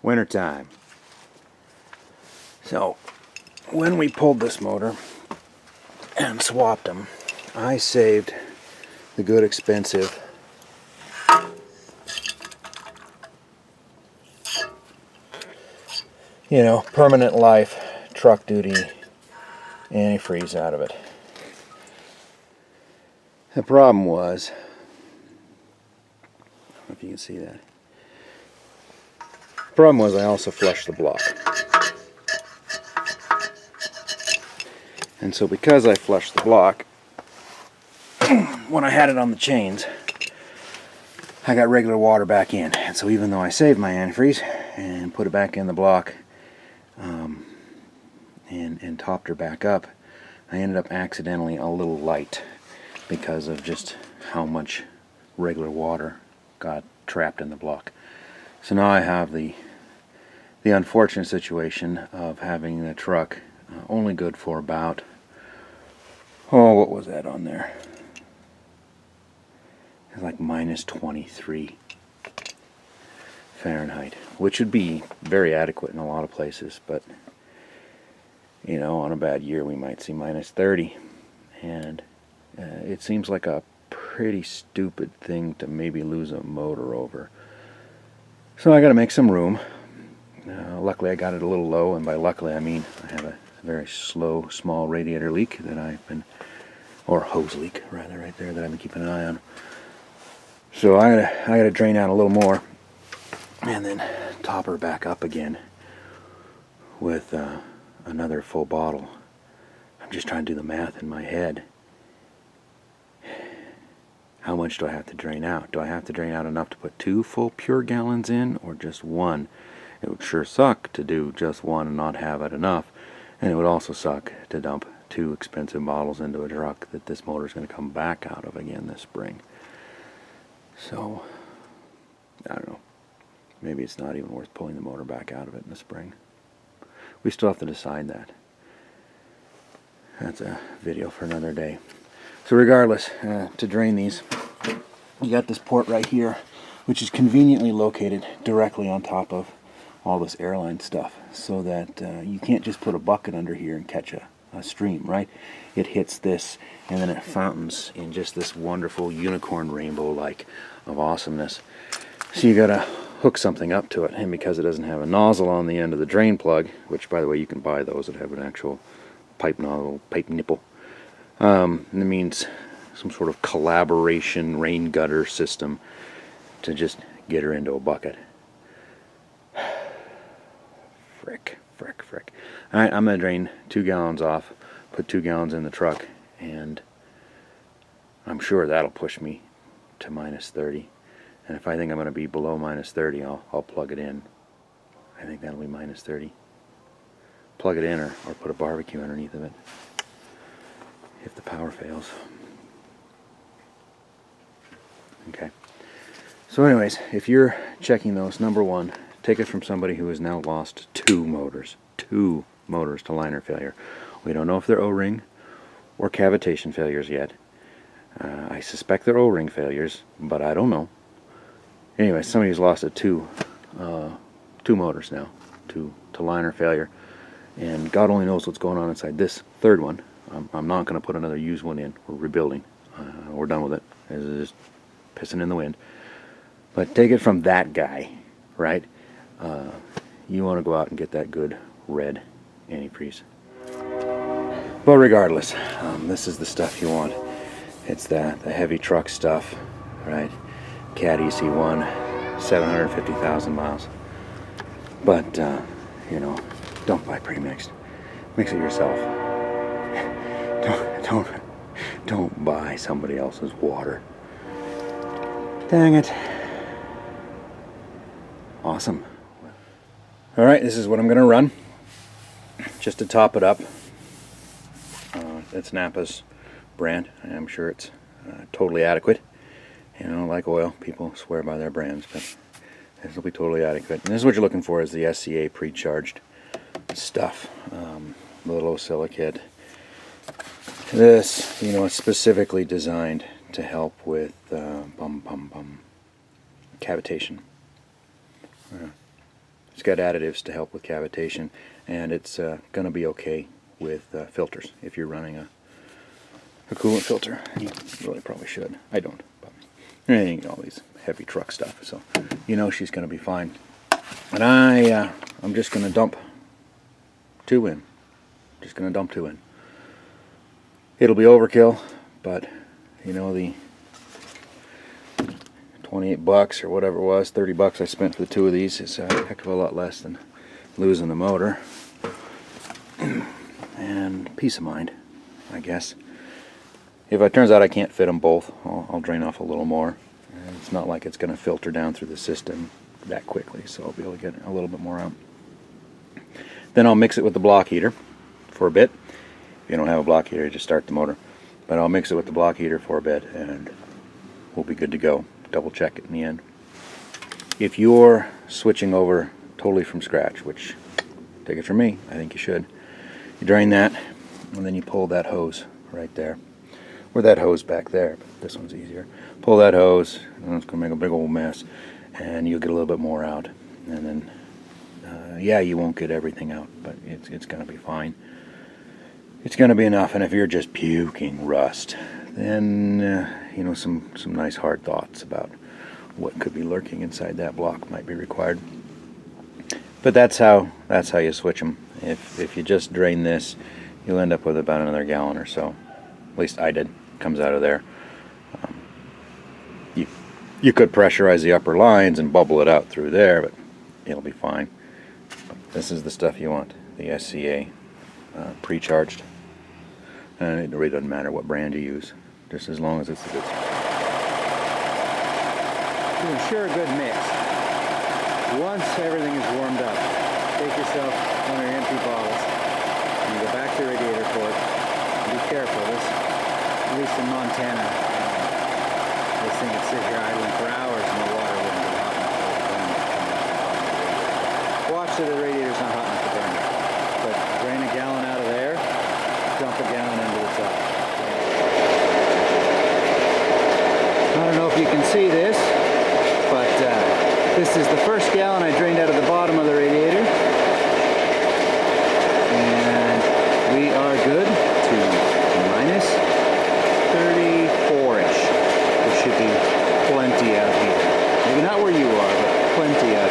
Wintertime. So when we pulled this motor and swapped them, I saved the good expensive permanent life truck duty antifreeze out of it. The problem was, I don't know if you can see that. The problem was I also flushed the block. And so because I flushed the block, when I had it on the chains, I got regular water back in. And so even though I saved my antifreeze and put it back in the block and topped her back up, I ended up accidentally a little light because of just how much regular water got trapped in the block. So now I have the unfortunate situation of having the truck only good for about, what was that on there? It's like minus 23 Fahrenheit, which would be very adequate in a lot of places, but on a bad year we might see minus 30, and it seems like a pretty stupid thing to maybe lose a motor over. So I got to make some room. Luckily I got it a little low, and by luckily I mean I have a very slow, small radiator leak that I've been, or hose leak rather, right there, that I've been keeping an eye on. So I gotta drain out a little more, and then top her back up again with another full bottle. I'm just trying to do the math in my head. How much do I have to drain out? Do I have to drain out enough to put 2 full pure gallons in, or just 1? It would sure suck to do just 1 and not have it enough, and it would also suck to dump 2 expensive bottles into a truck that this motor is going to come back out of again this spring. So, I don't know. Maybe it's not even worth pulling the motor back out of it in the spring. We still have to decide that. That's a video for another day. So regardless, to drain these, you got this port right here, which is conveniently located directly on top of all this airline stuff, so that you can't just put a bucket under here and catch a stream, right? It hits this, and then it fountains in just this wonderful unicorn rainbow-like of awesomeness. So you gotta hook something up to it, and because it doesn't have a nozzle on the end of the drain plug, which by the way you can buy those that have an actual pipe nozzle, pipe nipple, and it means some sort of collaboration rain gutter system to just get her into a bucket. Frick. Alright, I'm going to drain 2 gallons off, put 2 gallons in the truck, and I'm sure that'll push me to minus 30. And if I think I'm going to be below minus 30, I'll plug it in. I think that'll be minus 30. Plug it in or put a barbecue underneath of it if the power fails. Okay. So anyways, if you're checking those, number 1, take it from somebody who has now lost 2 motors. 2 motors to liner failure. We don't know if they're O-ring or cavitation failures yet. I suspect they're O-ring failures, but I don't know. Anyway, somebody's lost 2 motors now to liner failure, and God only knows what's going on inside this 3rd one. I'm not going to put another used one in. We're rebuilding. We're done with it. It's just pissing in the wind. But take it from that guy, right? You want to go out and get that good red antifreeze. But regardless, this is the stuff you want. It's the heavy truck stuff, right? Cat EC1, 750,000 miles. But, don't buy pre-mixed. Mix it yourself. Don't buy somebody else's water. Dang it. Awesome. Alright, this is what I'm going to run. Just to top it up. It's Napa's brand. I'm sure it's totally adequate. Like oil, people swear by their brands, but this will be totally adequate. And this is what you're looking for, is the SCA pre-charged stuff. The little silicate. This, it's specifically designed to help with cavitation. It's got additives to help with cavitation, and it's going to be okay with filters if you're running a coolant filter. You really probably should. I don't. But all these heavy truck stuff, so you know she's going to be fine. And I'm just going to dump 2 in. Just going to dump 2 in. It'll be overkill, but you know, the 28 bucks or whatever it was, 30 bucks I spent for the 2 of these is a heck of a lot less than losing the motor. And peace of mind, I guess. If it turns out I can't fit them both, I'll drain off a little more. And it's not like it's going to filter down through the system that quickly, so I'll be able to get a little bit more out. Then I'll mix it with the block heater for a bit. If you don't have a block heater, just start the motor. But I'll mix it with the block heater for a bit and we'll be good to go. Double check it in the end. If you're switching over totally from scratch, which, take it from me, I think you should, you drain that and then you pull that hose right there. Or that hose back there, but this one's easier. Pull that hose, and it's going to make a big old mess, and you'll get a little bit more out. And then, yeah, you won't get everything out, but it's going to be fine. It's going to be enough, and if you're just puking rust, then you know, some nice hard thoughts about what could be lurking inside that block might be required. But that's how you switch them. If you just drain this, you'll end up with about another gallon or so. At least I did. Comes out of there. You could pressurize the upper lines and bubble it out through there, but it'll be fine. This is the stuff you want. The SCA pre-charged. And it really doesn't matter what brand you use, just as long as it's a good stuff. To ensure a good mix, once everything is warmed up, take yourself one of your empty bottles and you go back to the radiator port. And be careful. This, at least in Montana, this thing could sit here idling for hours and the water wouldn't be hot enough to burn. Watch that the radiator's not hot enough to burn. But drain a gallon out of there, dump a gallon into the top. I don't know if you can see this, but this is the first gallon I drained out of the bottom of the radiator. And we are good to minus 34-ish. There should be plenty out here. Maybe not where you are, but plenty out